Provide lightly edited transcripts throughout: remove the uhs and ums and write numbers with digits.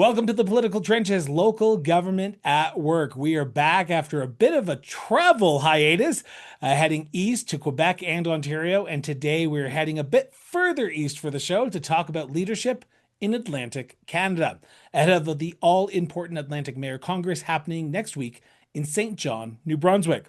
Welcome to the Political Trenches, local government at work. We are back after a bit of a travel hiatus, heading east to Quebec and Ontario. And today we're heading a bit further east for the show to talk about leadership in Atlantic Canada, ahead of the all-important Atlantic Mayor Congress happening next week in St. John, New Brunswick.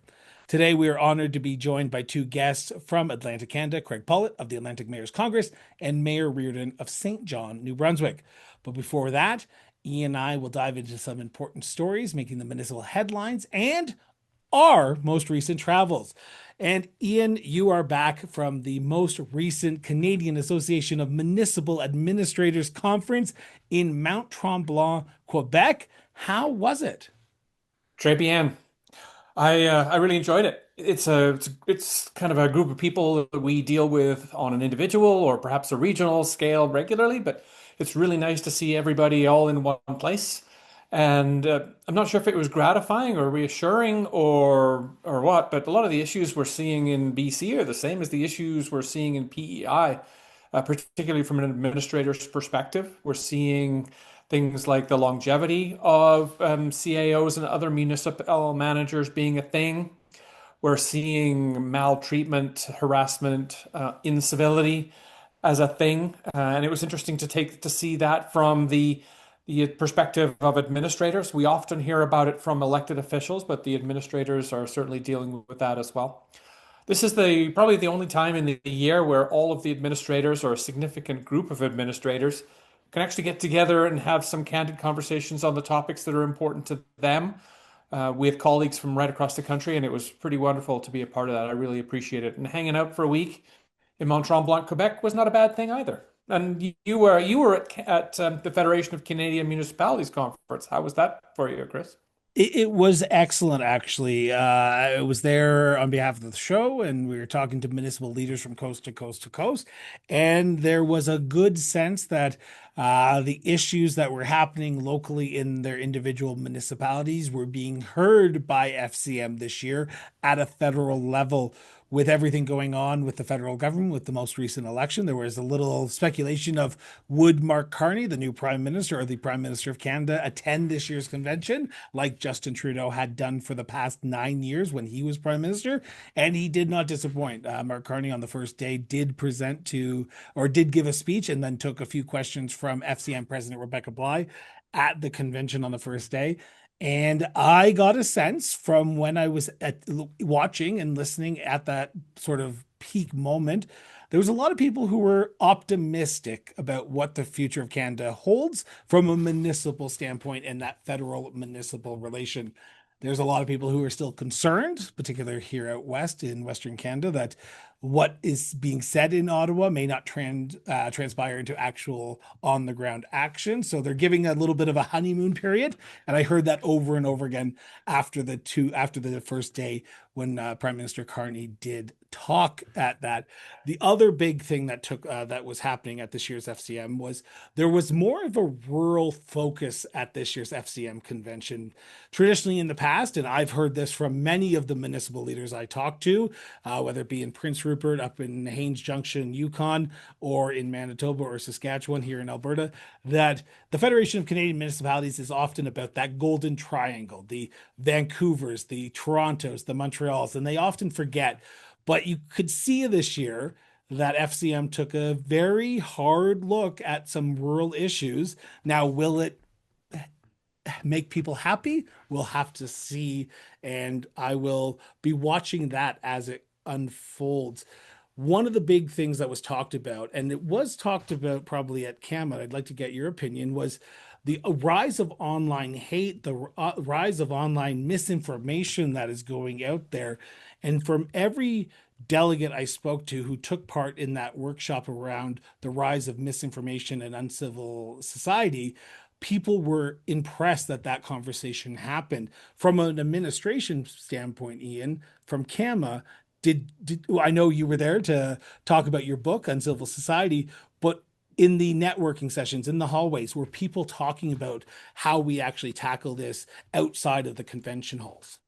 Today, we are honored to be joined by two guests from Atlantic Canada, Craig Pollett of the Atlantic Mayors Congress and Mayor Reardon of St. John, New Brunswick. But before that, Ian and I will dive into some important stories making the municipal headlines and our most recent travels. And Ian, you are back from the most recent Canadian Association of Municipal Administrators Conference in Mount Tremblant, Quebec. How was it? Très bien. I really enjoyed it. It's kind of a group of people that we deal with on an individual or perhaps a regional scale regularly, but it's really nice to see everybody all in one place. And I'm not sure if it was gratifying or reassuring or what, but a lot of the issues we're seeing in BC are the same as the issues we're seeing in PEI, particularly from an administrator's perspective. We're seeing things like the longevity of CAOs and other municipal managers being a thing. We're seeing maltreatment, harassment, incivility as a thing, and it was interesting to see that from the perspective of administrators. We often hear about it from elected officials, but the administrators are certainly dealing with that as well. This is the probably the only time in the year where all of the administrators or a significant group of administrators can actually get together and have some candid conversations on the topics that are important to them. We have colleagues from right across the country, and it was pretty wonderful to be a part of that. I really appreciate it. And hanging out for a week in Mont Tremblant, Quebec was not a bad thing either. And you were at the Federation of Canadian Municipalities conference. How was that for you, Chris? It was excellent, actually. I was there on behalf of the show, and we were talking to municipal leaders from coast to coast to coast. And there was a good sense that the issues that were happening locally in their individual municipalities were being heard by FCM this year at a federal level. With everything going on with the federal government, with the most recent election, there was a little speculation of would Mark Carney, the new prime minister or the prime minister of Canada, attend this year's convention like Justin Trudeau had done for the past 9 years when he was prime minister. And he did not disappoint. Mark Carney on the first day did present to, or did give a speech and then took a few questions from FCM President Rebecca Bly at the convention on the first day. And I got a sense from when I was watching and listening at that sort of peak moment, there was a lot of people who were optimistic about what the future of Canada holds from a municipal standpoint and that federal municipal relation. There's a lot of people who are still concerned, particularly here out west in Western Canada, that what is being said in Ottawa may not transpire into actual on the ground action. So they're giving a little bit of a honeymoon period, and I heard that over and over again after the first day when Prime Minister Carney did talk at that. The other big thing that was happening at this year's FCM was there was more of a rural focus at this year's FCM convention. Traditionally in the past, and I've heard this from many of the municipal leaders I talked to, whether it be in Prince Rupert, up in Haines Junction, Yukon, or in Manitoba or Saskatchewan here in Alberta, that the Federation of Canadian Municipalities is often about that golden triangle, the Vancouvers, the Torontos, the Montreals, and they often forget. But you could see this year that FCM took a very hard look at some rural issues. Now, will it make people happy? We'll have to see. And I will be watching that as it unfolds. One of the big things that was talked about, and it was talked about probably at CAMA, I'd like to get your opinion, was the rise of online hate, the rise of online misinformation that is going out there. And from every delegate I spoke to who took part in that workshop around the rise of misinformation and uncivil society, people were impressed that that conversation happened. From an administration standpoint, Ian, from CAMA, I know you were there to talk about your book on civil society, but in the networking sessions, in the hallways, were people talking about how we actually tackle this outside of the convention halls?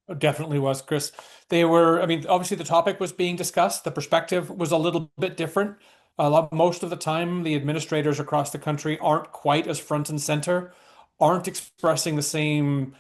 It definitely was, Chris. They were, I mean, obviously the topic was being discussed. The perspective was a little bit different. Most of the time, the administrators across the country aren't quite as front and center, aren't expressing the same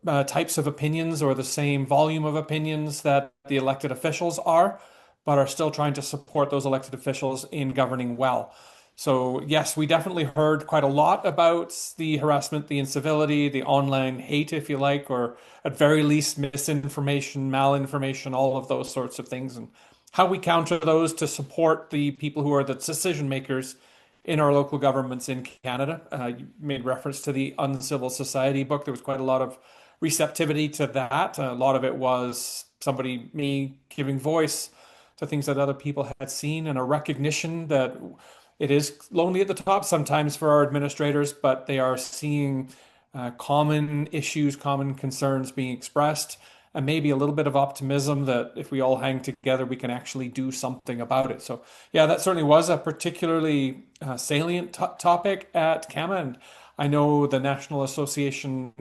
types of opinions or the same volume of opinions that the elected officials are, but are still trying to support those elected officials in governing well. So, yes, we definitely heard quite a lot about the harassment, the incivility, the online hate, if you like, or at very least misinformation, malinformation, all of those sorts of things, and how we counter those to support the people who are the decision makers in our local governments in Canada. You made reference to the Uncivil Society book. There was quite a lot of receptivity to that. A lot of it was me giving voice to things that other people had seen, and a recognition that it is lonely at the top sometimes for our administrators, but they are seeing common issues, common concerns being expressed, and maybe a little bit of optimism that if we all hang together, we can actually do something about it. So, yeah, that certainly was a particularly salient topic at CAMA. And I know the National Association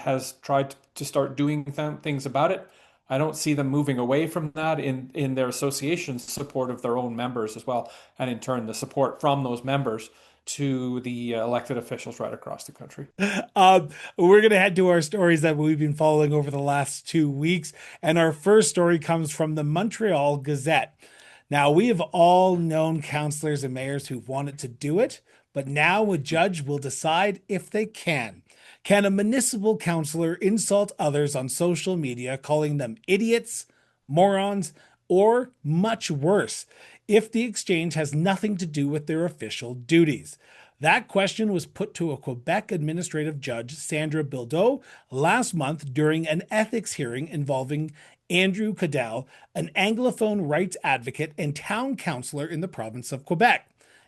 has tried to start doing things about it. I don't see them moving away from that in their association's support of their own members as well, and in turn, the support from those members to the elected officials right across the country. We're going to head to our stories that we've been following over the last 2 weeks. And our first story comes from the Montreal Gazette. Now, we have all known councillors and mayors who've wanted to do it, but now a judge will decide if they can. Can a municipal councillor insult others on social media, calling them idiots, morons, or much worse, if the exchange has nothing to do with their official duties? That question was put to a Quebec administrative judge, Sandra Bildeau, last month during an ethics hearing involving Andrew Cadell, an Anglophone rights advocate and town councillor in the province of Quebec.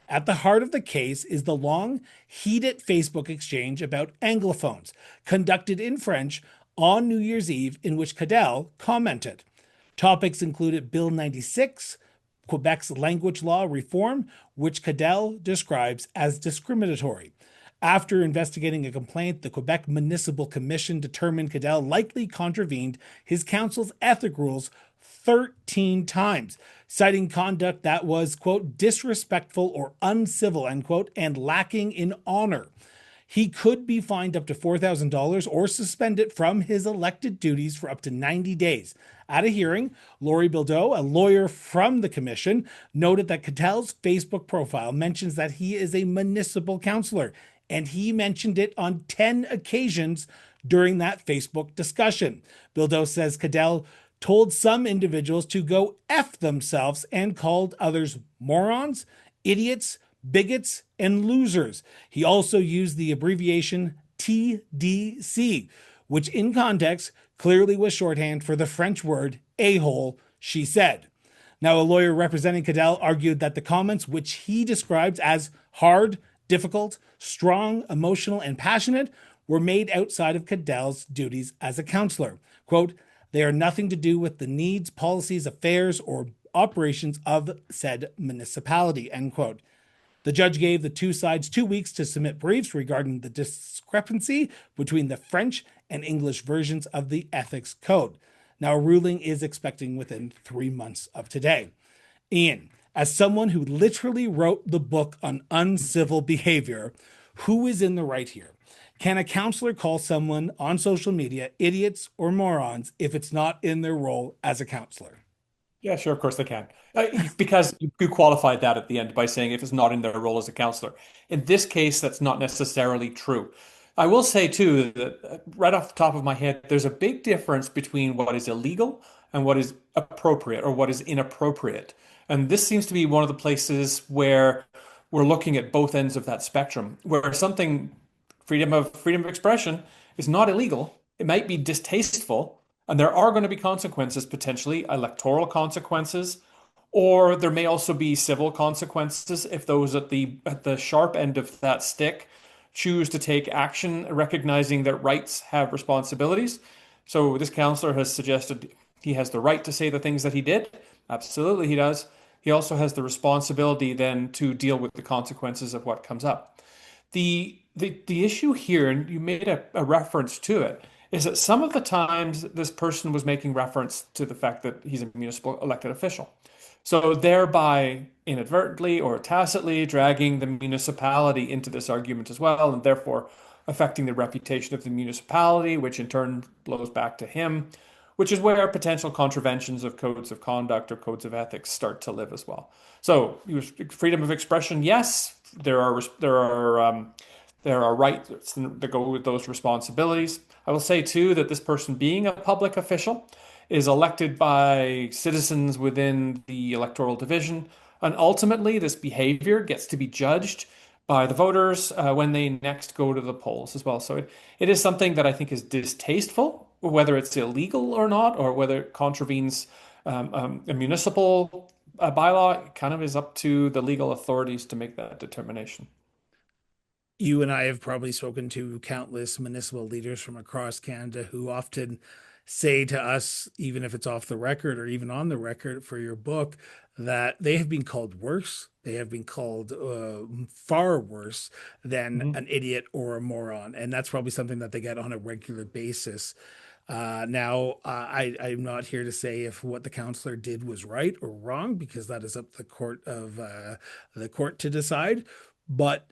At the heart of the case is the long, heated Facebook exchange about Anglophones, conducted in French on New Year's Eve, in which Cadell commented. Topics included Bill 96, Quebec's language law reform, which Cadell describes as discriminatory. After investigating a complaint, the Quebec Municipal Commission determined Cadell likely contravened his council's ethic rules 13 times, citing conduct that was, quote, disrespectful or uncivil, end quote, and lacking in honor. He could be fined up to $4,000 or suspended from his elected duties for up to 90 days. At a hearing, Laurie Bildeau, a lawyer from the commission, noted that Cadell's Facebook profile mentions that he is a municipal councillor, and he mentioned it on 10 occasions during that Facebook discussion. Bildeau says Cadell told some individuals to go F themselves and called others morons, idiots, bigots, and losers. He also used the abbreviation TDC, which in context clearly was shorthand for the French word a-hole, she said. Now, a lawyer representing Cadell argued that the comments, which he describes as hard, difficult, strong, emotional, and passionate, were made outside of Cadell's duties as a councillor. Quote, they are nothing to do with the needs, policies, affairs, or operations of said municipality, end quote. The judge gave the two sides 2 weeks to submit briefs regarding the discrepancy between the French and English versions of the ethics code. Now, a ruling is expecting within 3 months of today. Ian, as someone who literally wrote the book on uncivil behavior, who is in the right here? Can a counselor call someone on social media idiots or morons if it's not in their role as a counselor? Yeah, sure, of course they can. Because you qualified that at the end by saying if it's not in their role as a counselor. In this case, that's not necessarily true. I will say too that right off the top of my head, there's a big difference between what is illegal and what is appropriate or what is inappropriate. And this seems to be one of the places where we're looking at both ends of that spectrum, where something freedom of expression is not illegal. It might be distasteful, and there are going to be consequences, potentially electoral consequences, or there may also be civil consequences if those at the sharp end of that stick choose to take action, recognizing that rights have responsibilities. So this counselor has suggested he has the right to say the things that he did. Absolutely, he does. He also has the responsibility then to deal with the consequences of what comes up. The issue here, and you made a reference to it, is that some of the times this person was making reference to the fact that he's a municipal elected official. So thereby inadvertently or tacitly dragging the municipality into this argument as well, and therefore affecting the reputation of the municipality, which in turn blows back to him, which is where potential contraventions of codes of conduct or codes of ethics start to live as well. So freedom of expression, yes, there are rights that go with those responsibilities. I will say too that this person being a public official is elected by citizens within the electoral division, and ultimately this behavior gets to be judged by the voters when they next go to the polls as well. So it is something that I think is distasteful, whether it's illegal or not, or whether it contravenes a municipal bylaw. It kind of is up to the legal authorities to make that determination. You and I have probably spoken to countless municipal leaders from across Canada who often say to us, even if it's off the record or even on the record for your book, that they have been called worse. They have been called far worse than Mhm. an idiot or a moron. And that's probably something that they get on a regular basis. I'm not here to say if what the counselor did was right or wrong, because that is up to the court to decide. But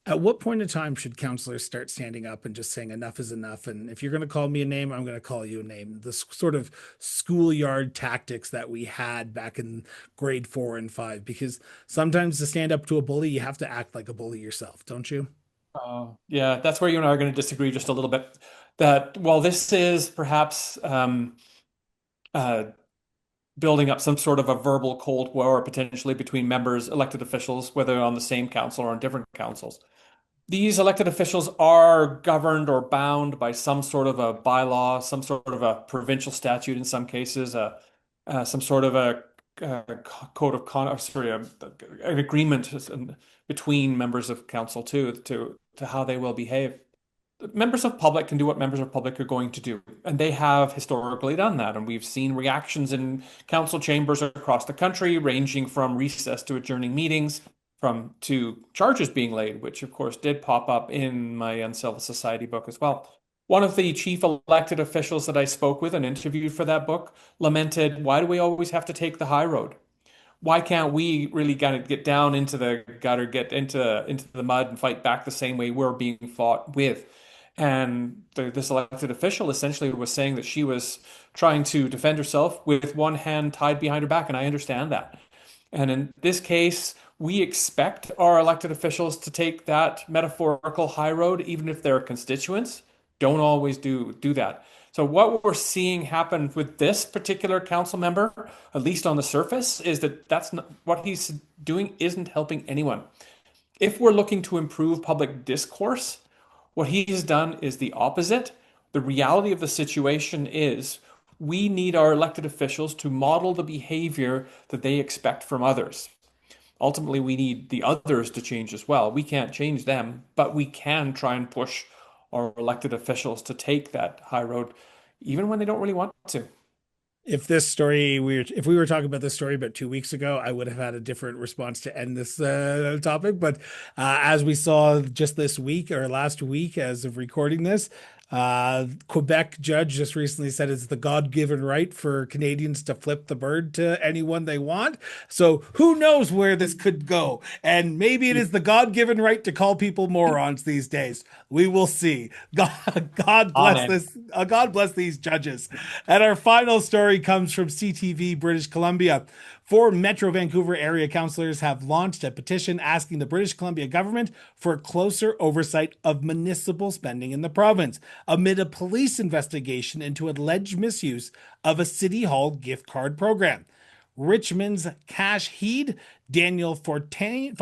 at what point in time should counselors start standing up and just saying enough is enough? And if you're going to call me a name, I'm going to call you a name. The sort of schoolyard tactics that we had back in grade 4 and 5, because sometimes to stand up to a bully, you have to act like a bully yourself, don't you? Yeah, that's where you and I are going to disagree just a little bit. That while this is perhaps uh, building up some sort of a verbal Cold War potentially between members, elected officials, whether on the same council or on different councils, these elected officials are governed or bound by some sort of a bylaw, some sort of a provincial statute in some cases, some sort of a code of conduct, sorry, an agreement between members of council too, to how they will behave. Members of public can do what members of public are going to do, and they have historically done that. And we've seen reactions in council chambers across the country, ranging from recess to adjourning meetings, from to charges being laid, which of course did pop up in my Uncivil Society book as well. One of the chief elected officials that I spoke with and interviewed for that book lamented, "Why do we always have to take the high road? Why can't we really kind of get down into the gutter, get into the mud and fight back the same way we're being fought with?" And this elected official essentially was saying that she was trying to defend herself with one hand tied behind her back, and I understand that. And in this case, we expect our elected officials to take that metaphorical high road, even if their constituents don't always do that. So what we're seeing happen with this particular council member, at least on the surface, is that that's not what he's doing isn't helping anyone. If we're looking to improve public discourse, what he's done is the opposite. The reality of the situation is we need our elected officials to model the behavior that they expect from others. Ultimately, we need the others to change as well. We can't change them, but we can try and push our elected officials to take that high road, even when they don't really want to. If we were talking about this story about 2 weeks ago, I would have had a different response to end this topic. But as we saw just this week or last week, as of recording this, Quebec judge just recently said it's the God-given right for Canadians to flip the bird to anyone they want. So who knows where this could go? And maybe it is the God-given right to call people morons these days. We will see. God bless Amen. this. God bless these judges. And our final story comes from CTV British Columbia. Four Metro Vancouver area councillors have launched a petition asking the British Columbia government for closer oversight of municipal spending in the province amid a police investigation into alleged misuse of a City Hall gift card program. Richmond's Cash Heed, Daniel Fontaine,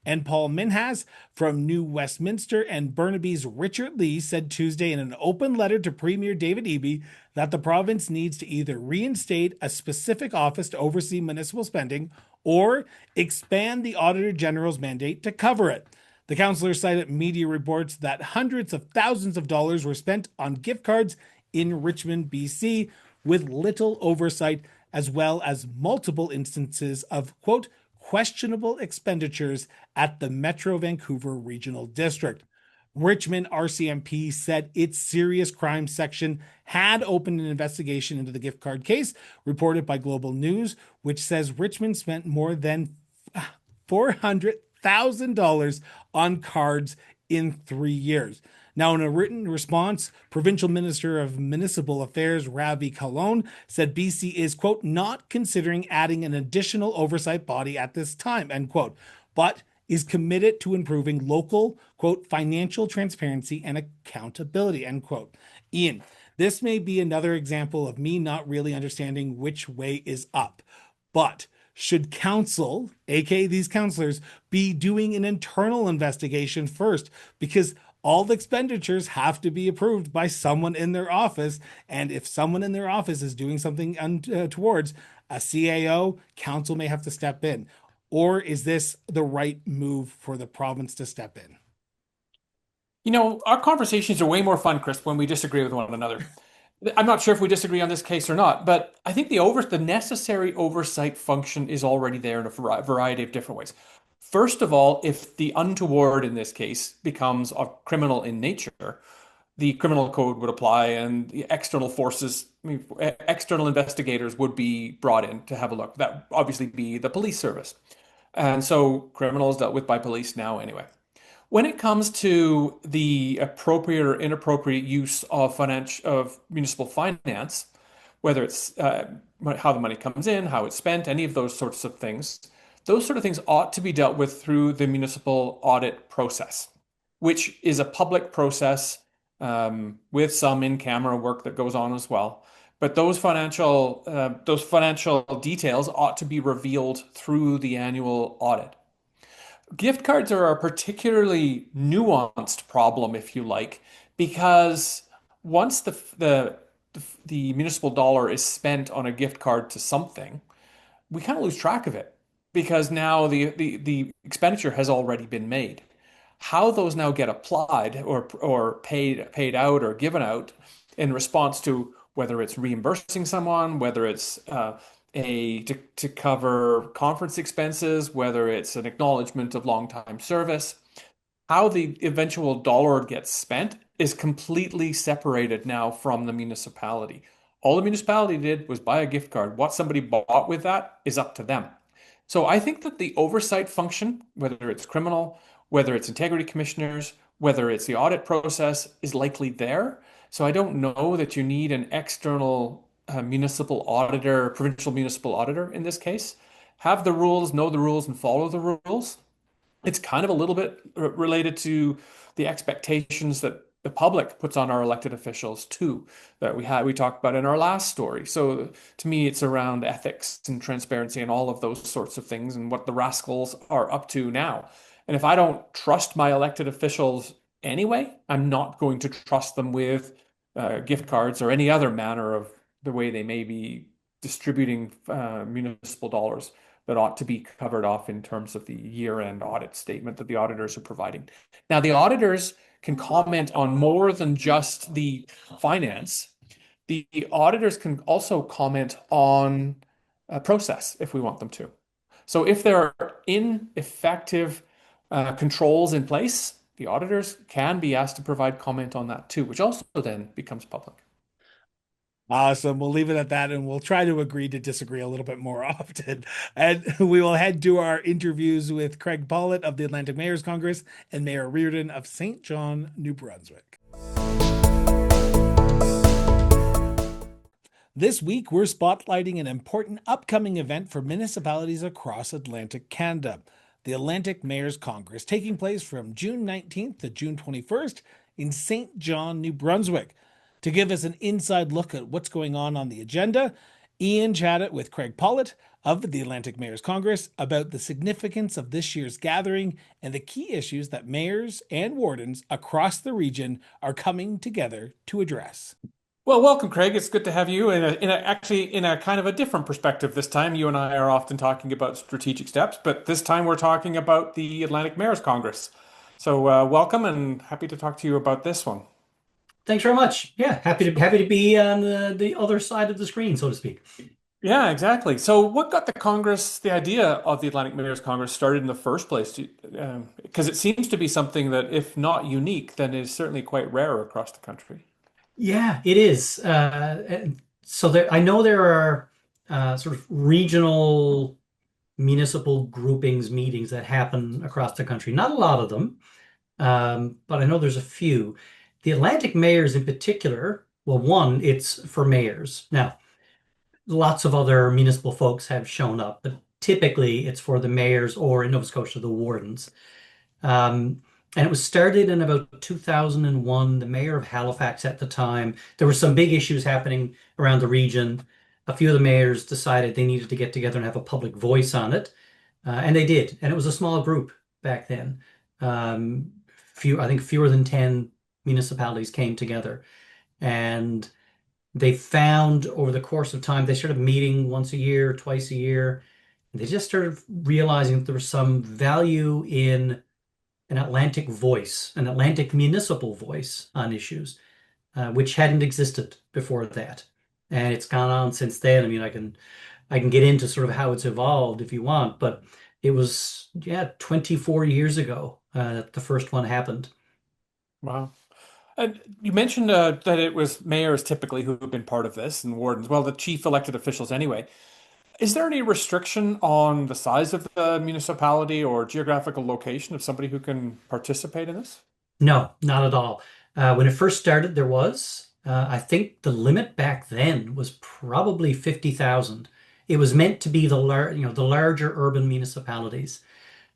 and Paul Minhas from New Westminster, and Burnaby's Richard Lee said Tuesday in an open letter to Premier David Eby that the province needs to either reinstate a specific office to oversee municipal spending or expand the Auditor General's mandate to cover it. The councillor cited media reports that hundreds of thousands of dollars were spent on gift cards in Richmond, BC, with little oversight, as well as multiple instances of, quote, questionable expenditures at the Metro Vancouver Regional District. Richmond RCMP said its serious crime section had opened an investigation into the gift card case, reported by Global News, which says Richmond spent more than $400,000 on cards in 3 years. Now, in a written response, Provincial Minister of Municipal Affairs Ravi Kalon said BC is, quote, not considering adding an additional oversight body at this time, end quote, but is committed to improving local, quote, financial transparency and accountability, end quote. Ian, this may be another example of me not really understanding which way is up, but should council, aka these councillors, be doing an internal investigation first? Because all the expenditures have to be approved by someone in their office. And if someone in their office is doing something towards a CAO, council may have to step in. Or is this the right move for the province to step in? Our conversations are way more fun, Chris, when we disagree with one another. I'm not sure if we disagree on this case or not, but I think the necessary oversight function is already there in a variety of different ways. First of all, if the untoward in this case becomes a criminal in nature, the criminal code would apply and the external forces, external investigators would be brought in to have a look. That would obviously be the police service. And so criminals dealt with by police now anyway. When it comes to the appropriate or inappropriate use of municipal finance, whether it's how the money comes in, how it's spent, any of those sort of things ought to be dealt with through the municipal audit process, which is a public process with some in-camera work that goes on as well. But those financial details ought to be revealed through the annual audit. Gift cards are a particularly nuanced problem, if you like, because once the municipal dollar is spent on a gift card to something, we kind of lose track of it because now the expenditure has already been made. How those now get applied or paid out or given out in response to whether it's reimbursing someone, whether it's to cover conference expenses, whether it's an acknowledgement of long time service, how the eventual dollar gets spent is completely separated now from the municipality. All the municipality did was buy a gift card. What somebody bought with that is up to them. So I think that the oversight function, whether it's criminal, whether it's integrity commissioners, whether it's the audit process, is likely there. So I don't know that you need an external municipal auditor, provincial municipal auditor in this case. Have the rules, know the rules, and follow the rules. It's kind of a little bit related to the expectations that the public puts on our elected officials too, that we talked about in our last story. So to me, it's around ethics and transparency and all of those sorts of things and what the rascals are up to now. And if I don't trust my elected officials anyway, I'm not going to trust them with gift cards or any other manner of the way they may be distributing municipal dollars that ought to be covered off in terms of the year-end audit statement that the auditors are providing. Now, the auditors can comment on more than just the finance. The auditors can also comment on a process if we want them to. So if there are ineffective controls in place, the auditors can be asked to provide comment on that too, which also then becomes public. Awesome. We'll leave it at that and we'll try to agree to disagree a little bit more often. And we will head to our interviews with Craig Pollett of the Atlantic Mayor's Congress and Mayor Reardon of St. John, New Brunswick. This week, we're spotlighting an important upcoming event for municipalities across Atlantic Canada, the Atlantic Mayor's Congress, taking place from June 19th to June 21st in St. John, New Brunswick. To give us an inside look at what's going on the agenda, Ian chatted with Craig Pollett of the Atlantic Mayor's Congress about the significance of this year's gathering and the key issues that mayors and wardens across the region are coming together to address. Well, welcome, Craig. It's good to have you actually in a kind of a different perspective this time. You and I are often talking about strategic steps, but this time we're talking about the Atlantic Mayor's Congress. So, welcome and happy to talk to you about this one. Thanks very much. Yeah, happy to be on the other side of the screen, so to speak. Yeah, exactly. So, what got the idea of the Atlantic Mayors Congress started in the first place? Because it seems to be something that, if not unique, then is certainly quite rare across the country. Yeah, it is. I know there are sort of regional municipal groupings meetings that happen across the country. Not a lot of them, but I know there's a few. The Atlantic mayors in particular, well, one, it's for mayors. Now, lots of other municipal folks have shown up, but typically it's for the mayors or in Nova Scotia, the wardens. Um, and it was started in about 2001. The mayor of Halifax at the time, there were some big issues happening around the region. A few of the mayors decided they needed to get together and have a public voice on it. And they did. And it was a small group back then. I think fewer than 10 municipalities came together. And they found over the course of time, they started meeting once a year, twice a year. And they just started realizing that there was some value in an Atlantic voice, an Atlantic municipal voice on issues, which hadn't existed before that. And it's gone on since then. I mean, I can get into sort of how it's evolved if you want, but it was, yeah, 24 years ago that the first one happened. Wow. And you mentioned that it was mayors typically who have been part of this and wardens, well, the chief elected officials anyway. Is there any restriction on the size of the municipality or geographical location of somebody who can participate in this? No, not at all. When it first started, there was. I think the limit back then was probably 50,000. It was meant to be the larger urban municipalities.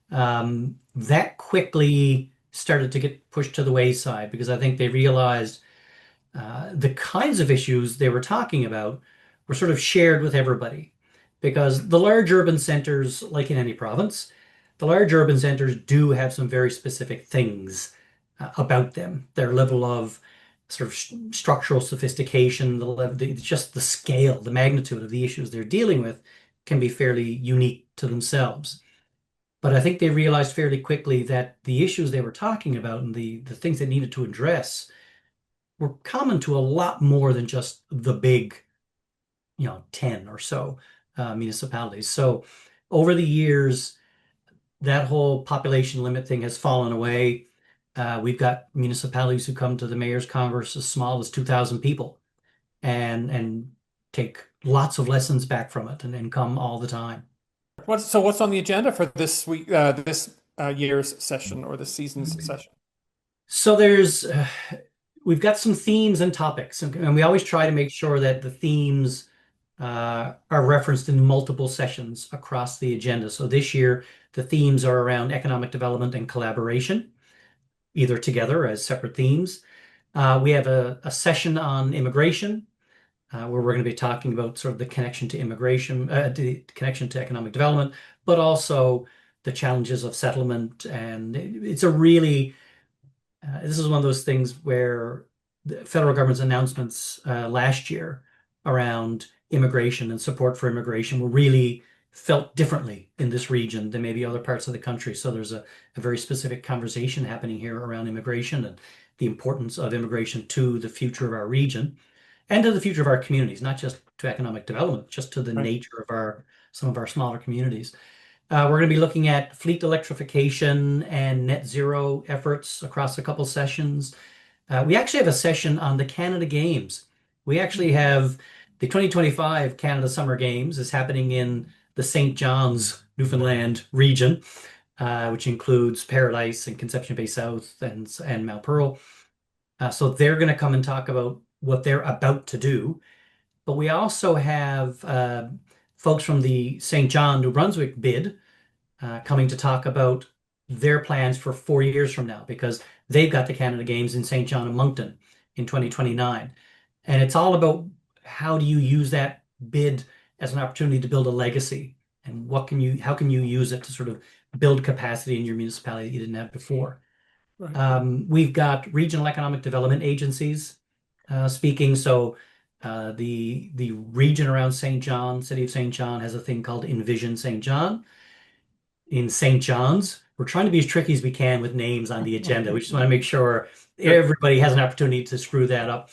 That quickly started to get pushed to the wayside because I think they realized the kinds of issues they were talking about were sort of shared with everybody. Because the large urban centers, like in any province, the large urban centers do have some very specific things about them. Their level of sort of structural sophistication, just the scale, the magnitude of the issues they're dealing with can be fairly unique to themselves. But I think they realized fairly quickly that the issues they were talking about and the things they needed to address were common to a lot more than just the big, 10 or so municipalities. So over the years, that whole population limit thing has fallen away. We've got municipalities who come to the Mayor's Congress as small as 2,000 people and take lots of lessons back from it and come all the time. What's on the agenda for this week, this year's session or this season's session? So we've got some themes and topics, and we always try to make sure that the themes are referenced in multiple sessions across the agenda. So this year, the themes are around economic development and collaboration, either together as separate themes. We have a session on immigration, where we're going to be talking about sort of the connection to immigration, the connection to economic development, but also the challenges of settlement. And it's a really this is one of those things where the federal government's announcements last year around immigration and support for immigration were really felt differently in this region than maybe other parts of the country. So there's a very specific conversation happening here around immigration and the importance of immigration to the future of our region and to the future of our communities, not just to economic development, just to the Right. nature of some of our smaller communities. We're going to be looking at fleet electrification and net zero efforts across a couple sessions. We actually have a session on the Canada Games. We actually have the 2025 Canada Summer Games is happening in the St. John's, Newfoundland region, which includes Paradise and Conception Bay South and Mount Pearl. So they're going to come and talk about what they're about to do. But we also have folks from the St. John, New Brunswick bid coming to talk about their plans for 4 years from now because they've got the Canada Games in St. John and Moncton in 2029. And it's all about how do you use that bid as an opportunity to build a legacy and how can you use it to sort of build capacity in your municipality that you didn't have before. Right. We've got regional economic development agencies speaking. So the region around St. John, City of St. John, has a thing called Envision St. John. In St. John's, we're trying to be as tricky as we can with names on the agenda. We just want to make sure Sure. everybody has an opportunity to screw that up.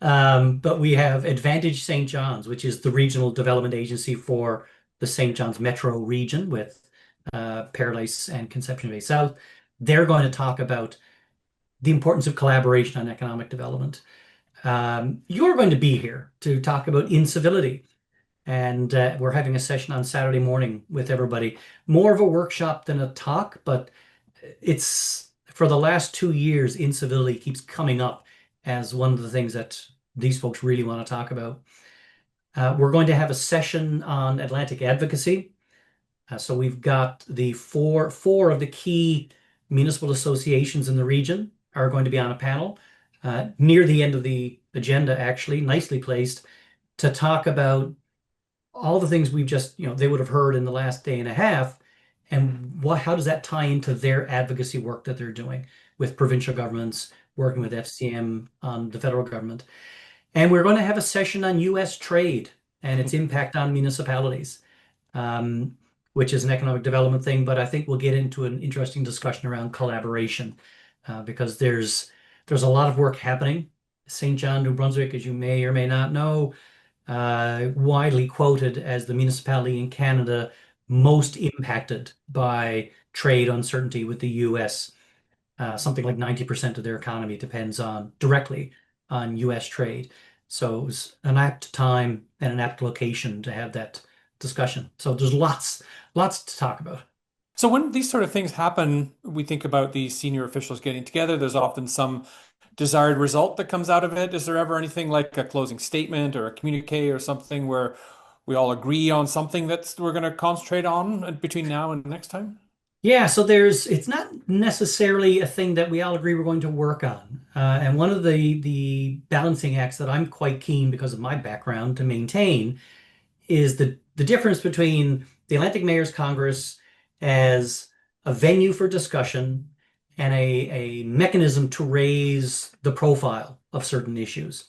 But we have Advantage St. John's, which is the regional development agency for the St. John's metro region with Paradise and Conception Bay South. They're going to talk about the importance of collaboration on economic development. You're going to be here to talk about incivility. And we're having a session on Saturday morning with everybody. More of a workshop than a talk, but it's for the last 2 years, incivility keeps coming up as one of the things that these folks really want to talk about. We're going to have a session on Atlantic advocacy. So we've got the four of the key municipal associations in the region are going to be on a panel near the end of the agenda, actually, nicely placed, to talk about all the things we've just, they would have heard in the last day and a half, and how does that tie into their advocacy work that they're doing with provincial governments, working with FCM on the federal government. And we're going to have a session on U.S. trade and its impact on municipalities, which is an economic development thing, but I think we'll get into an interesting discussion around collaboration because there's a lot of work happening. St. John, New Brunswick, as you may or may not know, widely quoted as the municipality in Canada most impacted by trade uncertainty with the US. Something like 90% of their economy depends directly on US trade. So it was an apt time and an apt location to have that discussion. So there's lots to talk about. So when these sort of things happen, we think about these senior officials getting together. There's often some desired result that comes out of it. Is there ever anything like a closing statement or a communique or something where we all agree on something that we're going to concentrate on between now and next time? Yeah, so it's not necessarily a thing that we all agree we're going to work on. And one of the balancing acts that I'm quite keen because of my background to maintain is the difference between the Atlantic Mayors Congress as a venue for discussion and a mechanism to raise the profile of certain issues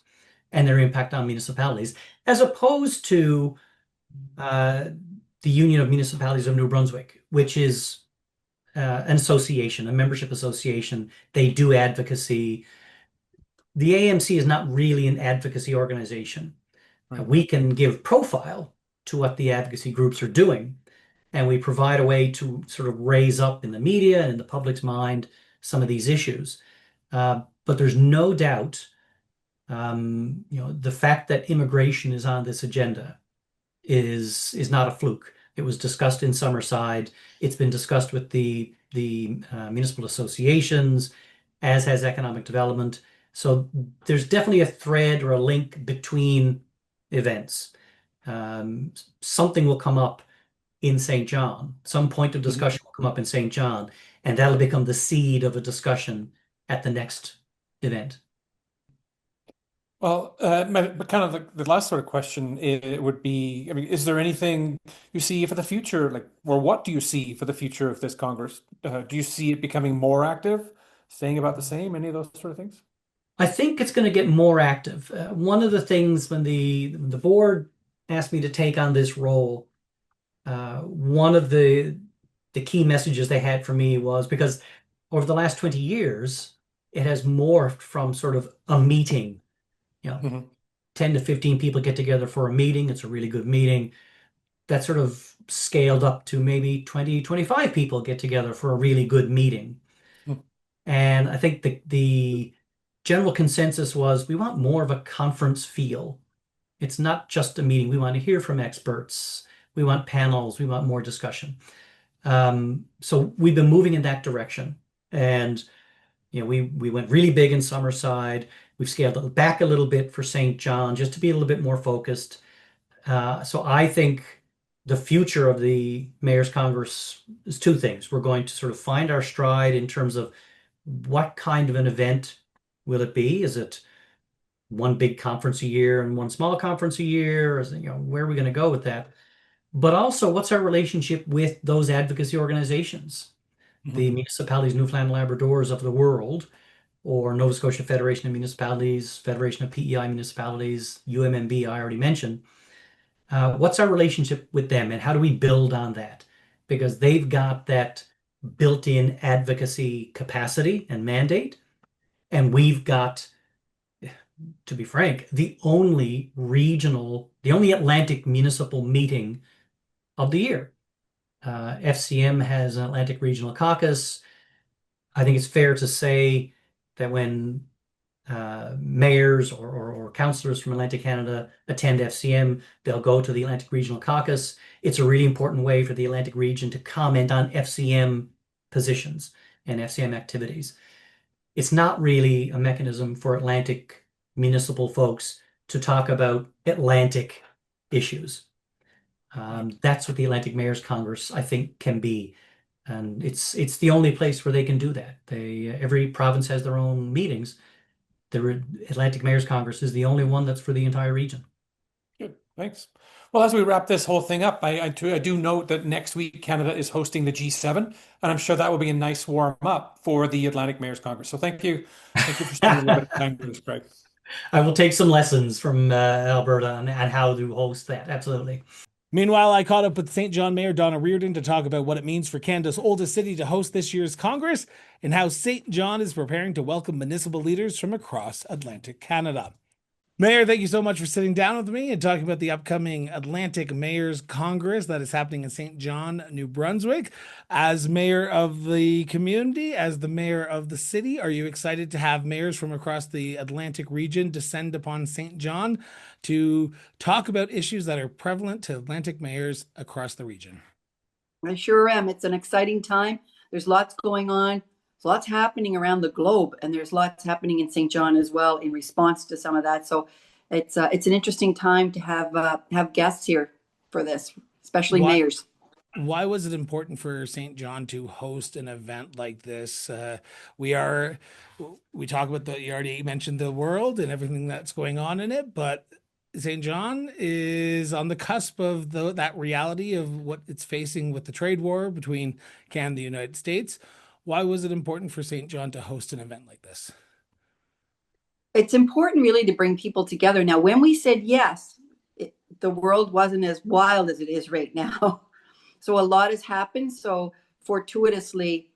and their impact on municipalities, as opposed to the Union of Municipalities of New Brunswick, which is an association, a membership association. They do advocacy. The AMC is not really an advocacy organization. Right. We can give profile to what the advocacy groups are doing, and we provide a way to sort of raise up in the media and in the public's mind some of these issues. But there's no doubt, the fact that immigration is on this agenda is not a fluke. It was discussed in Summerside. It's been discussed with the municipal associations, as has economic development. So there's definitely a thread or a link between events. Something will come up in St. John. Some point of discussion will come up in St. John, and that'll become the seed of a discussion at the next event. Well, but kind of the last sort of question it would be, I mean, is there anything you see for the future, like, or what do you see for the future of this Congress? Do you see it becoming more active, staying about the same, any of those sort of things? I think it's going to get more active. One of the things when the board asked me to take on this role, one of the key messages they had for me was because over the last 20 years, it has morphed from sort of a meeting, 10 to 15 people get together for a meeting. It's a really good meeting. That sort of scaled up to maybe 20, 25 people get together for a really good meeting. And I think the general consensus was we want more of a conference feel. It's not just a meeting. We want to hear from experts. We want panels. We want more discussion. So we've been moving in that direction. And we went really big in Summerside. We've scaled it back a little bit for St. John just to be a little bit more focused. So I think the future of the Mayor's Congress is two things. We're going to sort of find our stride in terms of what kind of an event will it be? Is it one big conference a year and one small conference a year? Or is it, where are we going to go with that? But also, what's our relationship with those advocacy organizations? The Municipalities, Newfoundland, Labradors of the world, or Nova Scotia Federation of Municipalities, Federation of PEI Municipalities, UMMB, I already mentioned. What's our relationship with them and how do we build on that? Because they've got that built-in advocacy capacity and mandate, and we've got to be frank, the only Atlantic municipal meeting of the year. FCM has an Atlantic Regional Caucus. I think it's fair to say that when mayors or councillors from Atlantic Canada attend FCM, they'll go to the Atlantic Regional Caucus. It's a really important way for the Atlantic region to comment on FCM positions and FCM activities. It's not really a mechanism for Atlantic municipal folks to talk about Atlantic issues. That's what the Atlantic Mayors Congress, I think, can be. And it's the only place where they can do that. Every province has their own meetings. The Atlantic Mayors Congress is the only one that's for the entire region. Good, thanks. Well, as we wrap this whole thing up, I do note that next week Canada is hosting the G7, and I'm sure that will be a nice warm up for the Atlantic Mayors Congress. So thank you for spending a little bit of time with us, Greg. I will take some lessons from Alberta on how to host that. Absolutely. Meanwhile, I caught up with St. John Mayor Donna Reardon to talk about what it means for Canada's oldest city to host this year's Congress and how St. John is preparing to welcome municipal leaders from across Atlantic Canada. Mayor, thank you so much for sitting down with me and talking about the upcoming Atlantic Mayors Congress that is happening in St. John, New Brunswick. As mayor of the community, as the mayor of the city, are you excited to have mayors from across the Atlantic region descend upon St. John to talk about issues that are prevalent to Atlantic mayors across the region? I sure am. It's an exciting time. There's lots going on. There's lots happening around the globe, and there's lots happening in St. John as well in response to some of that. So it's an interesting time to have guests here for this, especially mayors. Why was it important for St. John to host an event like this? We talk about you already mentioned the world and everything that's going on in it, but St. John is on the cusp of that reality of what it's facing with the trade war between Canada and the United States. Why was it important for St. John to host an event like this? It's important really to bring people together. Now, when we said yes, the world wasn't as wild as it is right now. So a lot has happened. So fortuitously,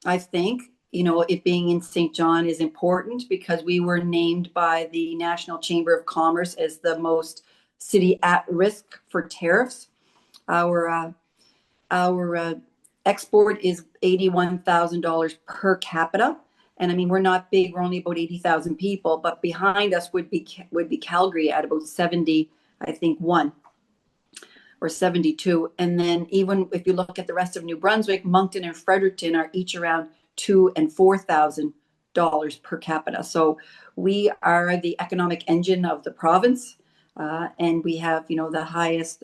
I think, it being in St. John is important because we were named by the National Chamber of Commerce as the most city at risk for tariffs. Our export is $81,000 per capita. And I mean, we're not big, we're only about 80,000 people, but behind us would be Calgary at about 70, I think, one or 72. And then even if you look at the rest of New Brunswick, Moncton and Fredericton are each around $2,000 and $4,000 per capita. So we are the economic engine of the province, and we have, the highest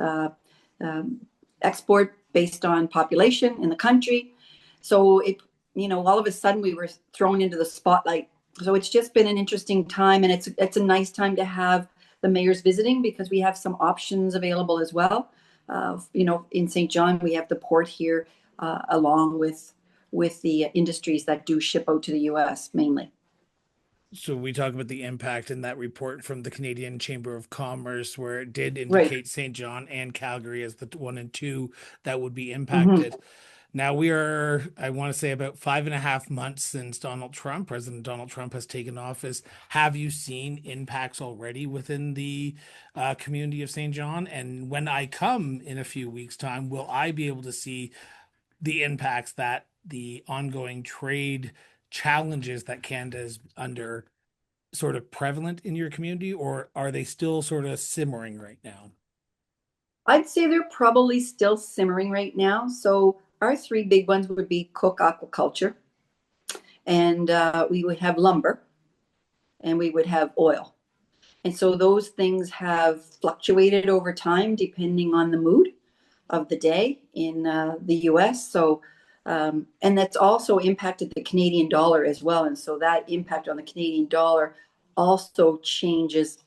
export based on population in the country. So all of a sudden we were thrown into the spotlight. So it's just been an interesting time, and it's a nice time to have the mayors visiting because we have some options available as well. In St. John, we have the port here, along with the industries that do ship out to the US mainly. So we talk about the impact in that report from the Canadian Chamber of Commerce, where it did indicate right. St. John and Calgary as the 1 and 2 that would be impacted. Mm-hmm. Now we are, I want to say, about 5.5 months since President Donald Trump has taken office. Have you seen impacts already within the community of St. John? And when I come in a few weeks' time, will I be able to see the impacts that the ongoing trade challenges that Canada is under sort of prevalent in your community, or are they still sort of simmering right now? I'd say they're probably still simmering right now. So our 3 big ones would be Cook aquaculture, and we would have lumber, and we would have oil. And so those things have fluctuated over time depending on the mood of the day in the US. So, and that's also impacted the Canadian dollar as well. And so that impact on the Canadian dollar also changes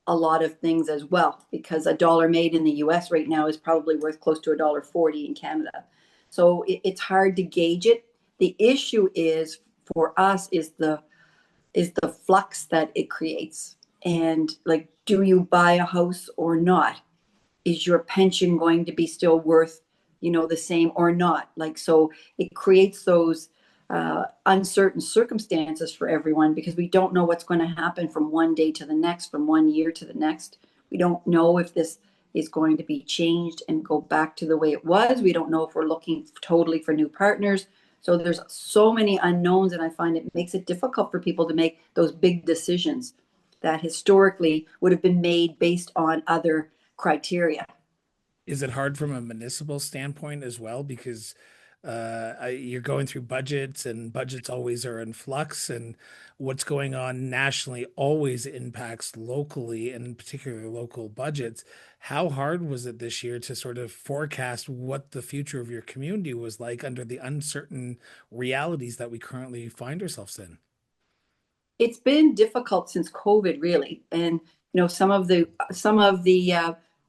a lot of things as well, because a dollar made in the US right now is probably worth close to $1.40 in Canada. So it's hard to gauge it. The issue is for us is the flux that it creates. And like, do you buy a house or not? Is your pension going to be still worth, the same or not? Like, so it creates those uncertain circumstances for everyone, because we don't know what's going to happen from one day to the next, from one year to the next. We don't know if this is going to be changed and go back to the way it was. We don't know if we're looking totally for new partners. So there's so many unknowns, and I find it makes it difficult for people to make those big decisions that historically would have been made based on other criteria. Is it hard from a municipal standpoint as well? Because you're going through budgets, and budgets always are in flux, and what's going on nationally always impacts locally, and particularly local budgets. How hard was it this year to sort of forecast what the future of your community was like under the uncertain realities that we currently find ourselves in? It's been difficult since COVID, really. And some of the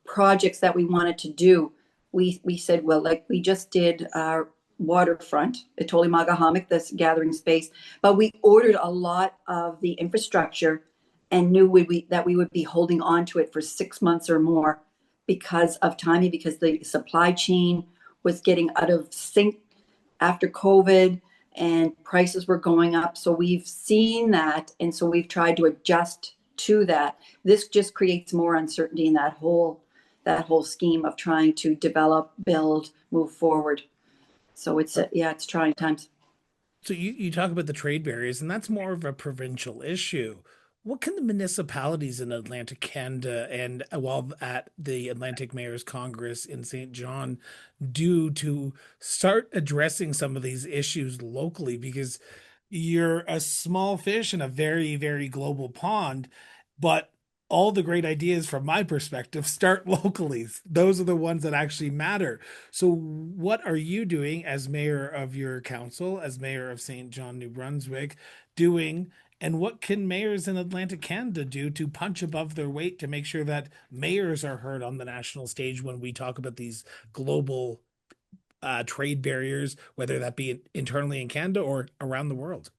projects that we wanted to do, we said, well, like we just did our waterfront, the Tolimagahamik, this gathering space, but we ordered a lot of the infrastructure and knew that we would be holding on to it for 6 months or more because of timing, because the supply chain was getting out of sync after COVID and prices were going up. So we've seen that. And so we've tried to adjust to that. This just creates more uncertainty in that whole scheme of trying to develop, build, move forward. So it's trying times. So you talk about the trade barriers, and that's more of a provincial issue. What can the municipalities in Atlantic Canada and while at the Atlantic Mayors Congress in St. John do to start addressing some of these issues locally? Because you're a small fish in a very, very global pond, but all the great ideas from my perspective start locally. Those are the ones that actually matter. So what are you doing as mayor of your council, as mayor of St. John, New Brunswick, doing, and what can mayors in Atlantic Canada do to punch above their weight to make sure that mayors are heard on the national stage when we talk about these global trade barriers, whether that be internally in Canada or around the world?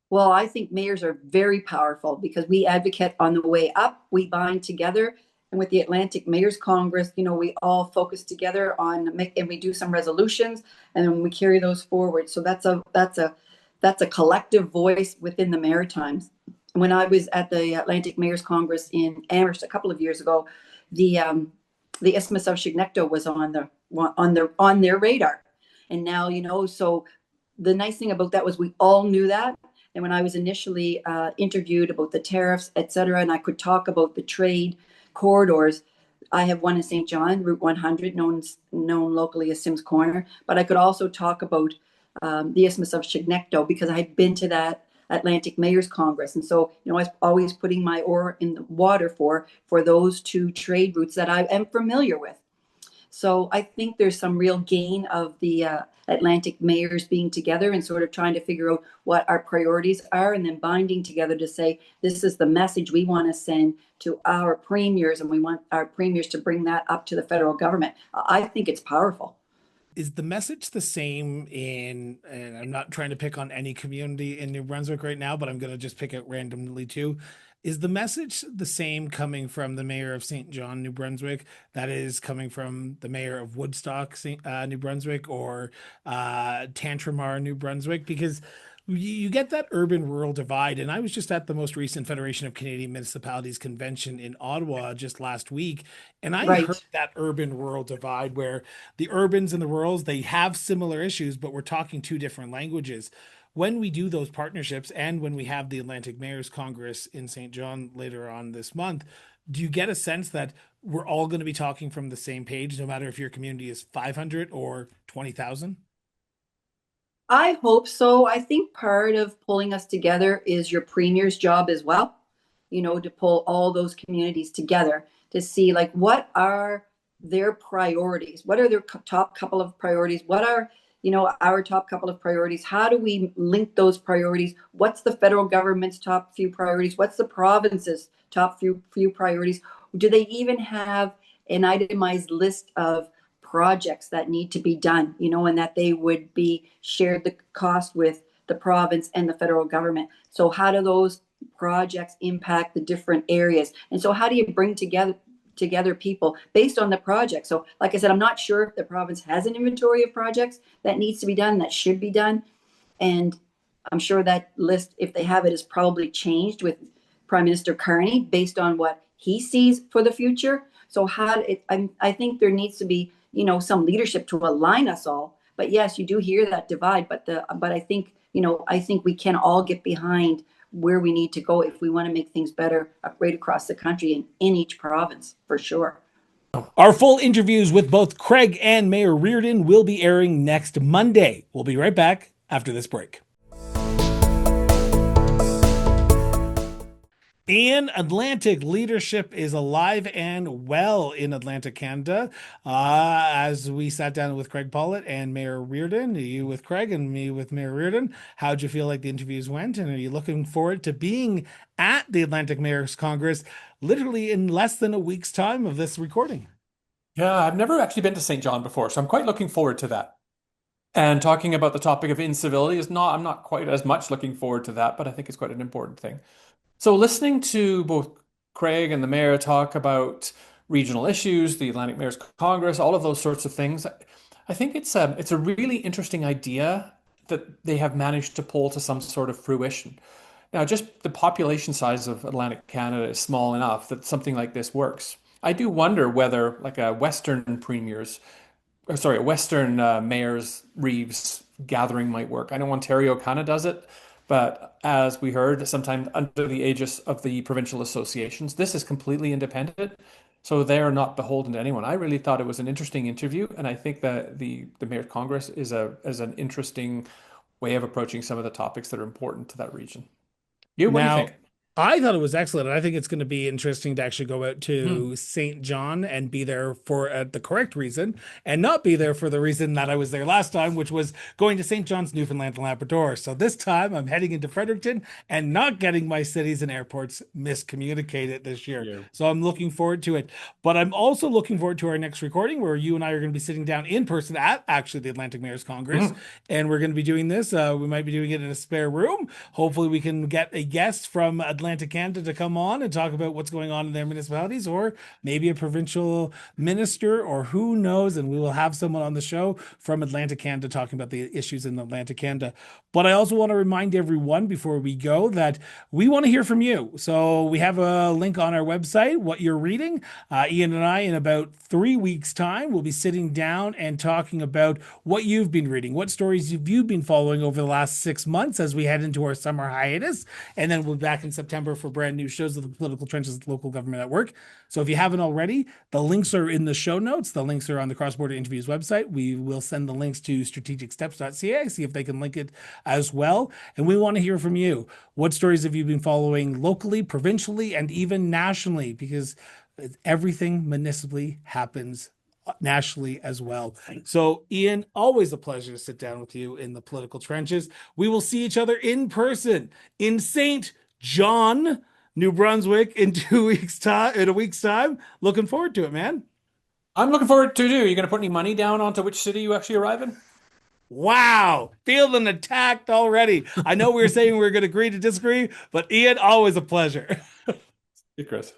Well, I think mayors are very powerful because we advocate on the way up, we bind together. And with the Atlantic Mayors Congress, we all focus together and we do some resolutions and then we carry those forward. So that's a collective voice within the Maritimes. When I was at the Atlantic Mayors Congress in Amherst a couple of years ago, the Isthmus of Chignecto was on their radar. And now, so the nice thing about that was we all knew that. And when I was initially interviewed about the tariffs, et cetera, and I could talk about the trade corridors, I have one in St. John, Route 100, known locally as Sims Corner, but I could also talk about the Isthmus of Chignecto because I had been to that Atlantic Mayors Congress. And so, I was always putting my oar in the water for those two trade routes that I am familiar with. So I think there's some real gain of the Atlantic mayors being together and sort of trying to figure out what our priorities are and then binding together to say, this is the message we want to send to our premiers and we want our premiers to bring that up to the federal government. I think it's powerful. Is the message the same and I'm not trying to pick on any community in New Brunswick right now, but I'm going to just pick it randomly too. Is the message the same coming from the mayor of St. John, New Brunswick, that is coming from the mayor of Woodstock, New Brunswick, or Tantramar, New Brunswick? Because you get that urban rural divide. And I was just at the most recent Federation of Canadian Municipalities convention in Ottawa just last week. And I heard Right. that urban rural divide where the urbans and the rurals, they have similar issues, but we're talking two different languages. When we do those partnerships and when we have the Atlantic Mayors Congress in St. John later on this month, do you get a sense that we're all going to be talking from the same page, no matter if your community is 500 or 20,000? I hope so. I think part of pulling us together is your premier's job as well, to pull all those communities together to see like what are their priorities? What are their top couple of priorities? What are, our top couple of priorities? How do we link those priorities? What's the federal government's top few priorities? What's the province's top few priorities? Do they even have an itemized list of projects that need to be done, and that they would be shared the cost with the province and the federal government? So how do those projects impact the different areas? And so how do you bring together people based on the project? So like I said, I'm not sure if the province has an inventory of projects that needs to be done, that should be done. And I'm sure that list, if they have it, is probably changed with Prime Minister Carney based on what he sees for the future. So I think there needs to be, some leadership to align us all. But yes, you do hear that divide. But I think, I think we can all get behind where we need to go if we want to make things better right across the country and in each province, for sure. Our full interviews with both Craig and Mayor Reardon will be airing next Monday. We'll be right back after this break. In Atlantic, leadership is alive and well in Atlantic, Canada. As we sat down with Craig Pollett and Mayor Reardon, you with Craig and me with Mayor Reardon, how'd you feel like the interviews went? And are you looking forward to being at the Atlantic Mayors Congress literally in less than a week's time of this recording? Yeah, I've never actually been to St. John before, so I'm quite looking forward to that. And talking about the topic of incivility I'm not quite as much looking forward to that, but I think it's quite an important thing. So listening to both Craig and the mayor talk about regional issues, the Atlantic Mayors Congress, all of those sorts of things, I think it's a really interesting idea that they have managed to pull to some sort of fruition. Now, just the population size of Atlantic Canada is small enough that something like this works. I do wonder whether like a Western Mayor's Reeves gathering might work. I know Ontario kind of does it, but as we heard, sometimes under the aegis of the provincial associations, this is completely independent. So they're not beholden to anyone. I really thought it was an interesting interview, and I think that the Mayor's Congress is an interesting way of approaching some of the topics that are important to that region. What do you Now, think? I thought it was excellent. I think it's going to be interesting to actually go out Hmm. to St. John and be there for the correct reason and not be there for the reason that I was there last time, which was going to St. John's, Newfoundland and Labrador. So this time I'm heading into Fredericton and not getting my cities and airports miscommunicated this year. Yeah. So I'm looking forward to it. But I'm also looking forward to our next recording where you and I are going to be sitting down in person at actually the Atlantic Mayors Congress. Hmm. And we're going to be doing this. We might be doing it in a spare room. Hopefully we can get a guest from Atlantic Canada to come on and talk about what's going on in their municipalities, or maybe a provincial minister, or who knows. And we will have someone on the show from Atlantic Canada talking about the issues in Atlantic Canada. But I also want to remind everyone before we go that we want to hear from you. So we have a link on our website, what you're reading. Ian and I, in about 3 weeks' time, will be sitting down and talking about what you've been reading, what stories have you been following over the last 6 months as we head into our summer hiatus. And then we'll be back in September for brand new shows of the Political Trenches Local Government at Work. So if you haven't already, the links are in the show notes. The links are on the Cross Border Interviews website. We will send the links to strategicsteps.ca, see if they can link it as well. And we want to hear from you. What stories have you been following locally, provincially, and even nationally? Because everything municipally happens nationally as well. So, Ian, always a pleasure to sit down with you in the political trenches. We will see each other in person in St. John, New Brunswick in 2 weeks' time. In a week's time, looking forward to it, man. I'm looking forward to it too. Are you going to put any money down onto which city you actually arrive in? Wow, feeling attacked already. I know we were saying we were going to agree to disagree, but Ian, always a pleasure. Hey, Chris.